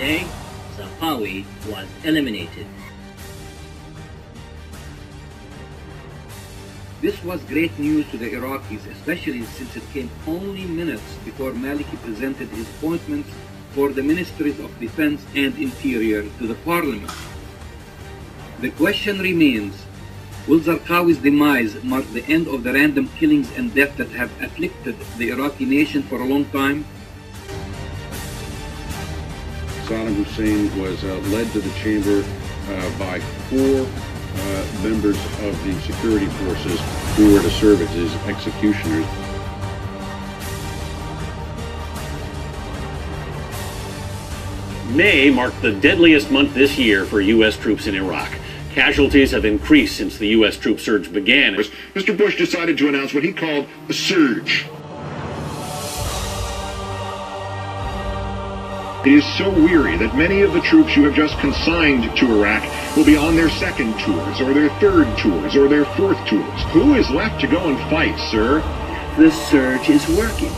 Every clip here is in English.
day, Zarqawi was eliminated. This was great news to the Iraqis, especially since it came only minutes before Maliki presented his appointments for the Ministries of Defense and Interior to the Parliament. The question remains, will Zarqawi's demise mark the end of the random killings and death that have afflicted the Iraqi nation for a long time? Saddam Hussein was led to the chamber by 4 members of the security forces who were to serve as his executioners. May marked the deadliest month this year for U.S. troops in Iraq. Casualties have increased since the U.S. troop surge began. Mr. Bush decided to announce what he called a surge. It is so weary that many of the troops you have just consigned to Iraq will be on their 2nd tours, or their 3rd tours, or their 4th tours. Who is left to go and fight, sir? The surge is working.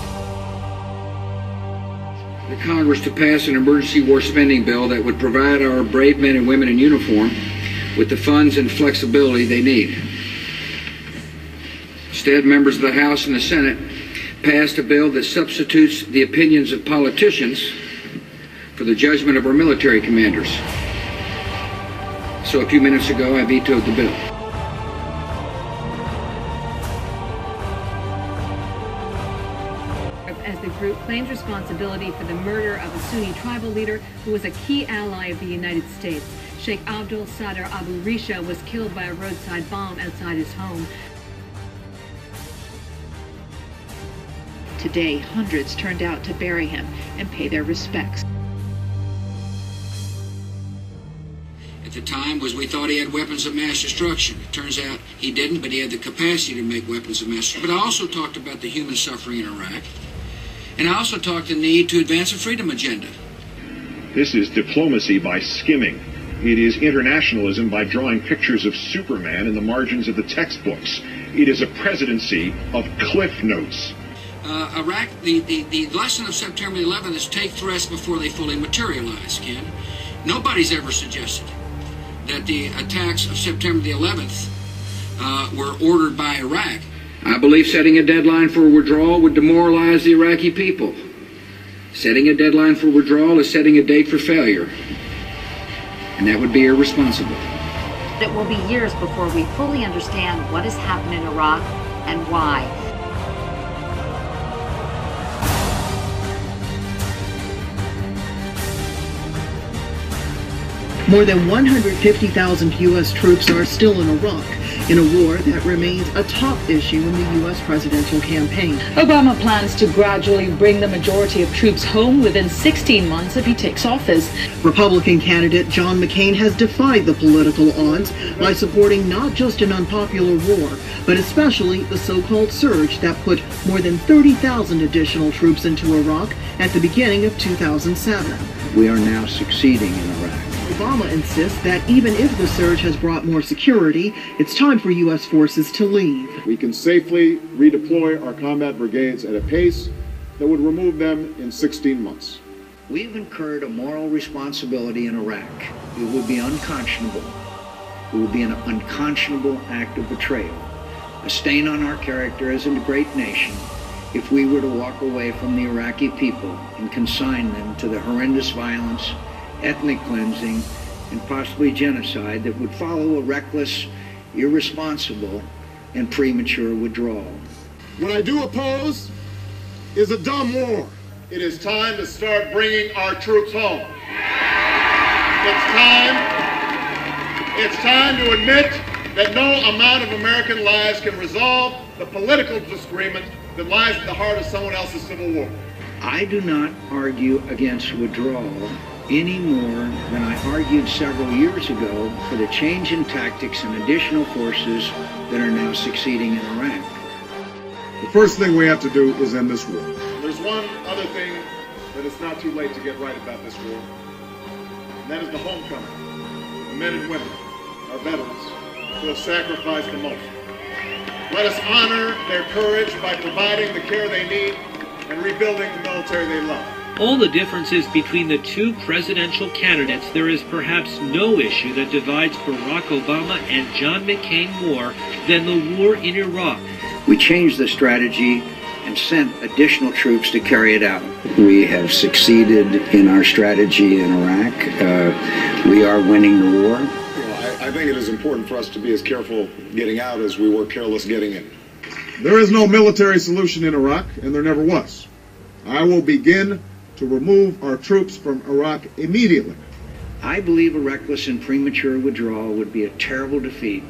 The Congress to pass an emergency war spending bill that would provide our brave men and women in uniform with the funds and flexibility they need. Instead, members of the House and the Senate passed a bill that substitutes the opinions of politicians for the judgment of our military commanders. So a few minutes ago, I vetoed the bill. As the group claims responsibility for the murder of a Sunni tribal leader who was a key ally of the United States. Sheikh Abdul Sadr Abu Risha was killed by a roadside bomb outside his home. Today, hundreds turned out to bury him and pay their respects. At the time we thought he had weapons of mass destruction. It turns out he didn't, but he had the capacity to make weapons of mass destruction. But I also talked about the human suffering in Iraq. And I also talked the need to advance a freedom agenda. This is diplomacy by skimming. It is internationalism by drawing pictures of Superman in the margins of the textbooks. It is a presidency of cliff notes. Iraq, the lesson of September 11th is take threats before they fully materialize, Ken. Nobody's ever suggested that the attacks of September the 11th were ordered by Iraq. I believe setting a deadline for withdrawal would demoralize the Iraqi people. Setting a deadline for withdrawal is setting a date for failure. And that would be irresponsible. It will be years before we fully understand what has happened in Iraq and why. More than 150,000 U.S. troops are still in Iraq, in a war that remains a top issue in the U.S. presidential campaign. Obama plans to gradually bring the majority of troops home within 16 months if he takes office. Republican candidate John McCain has defied the political odds by supporting not just an unpopular war, but especially the so-called surge that put more than 30,000 additional troops into Iraq at the beginning of 2007. We are now succeeding in Iraq. Obama insists that even if the surge has brought more security, it's time for U.S. forces to leave. We can safely redeploy our combat brigades at a pace that would remove them in 16 months. We've incurred a moral responsibility in Iraq. It would be unconscionable. It would be an unconscionable act of betrayal, a stain on our character as a great nation, if we were to walk away from the Iraqi people and consign them to the horrendous violence, ethnic cleansing, and possibly genocide that would follow a reckless, irresponsible, and premature withdrawal. What I do oppose is a dumb war. It is time to start bringing our troops home. It's time to admit that no amount of American lives can resolve the political disagreement that lies at the heart of someone else's civil war. I do not argue against withdrawal any more than I argued several years ago for the change in tactics and additional forces that are now succeeding in Iraq. The first thing we have to do is end this war. There's one other thing that it's not too late to get right about this war, and that is the homecoming, the men and women, our veterans, who have sacrificed the most. Let us honor their courage by providing the care they need and rebuilding the military they love. all the differences between the two presidential candidates, there is perhaps no issue that divides Barack Obama and John McCain more than the war in Iraq. We changed the strategy and sent additional troops to carry it out. We have succeeded in our strategy in Iraq. We are winning the war. I think it is important for us to be as careful getting out as we were careless getting in. There is no military solution in Iraq, and there never was. I will begin to remove our troops from Iraq immediately. I believe a reckless and premature withdrawal would be a terrible defeat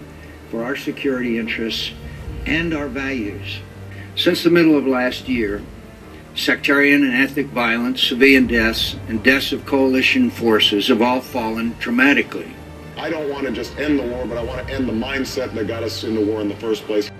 for our security interests and our values. Since the middle of last year, sectarian and ethnic violence, civilian deaths, and deaths of coalition forces have all fallen dramatically. I don't want to just end the war, but I want to end the mindset that got us in the war in the first place.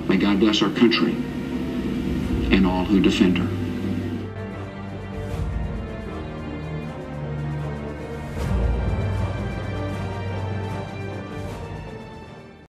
May God bless our country and all who defend her.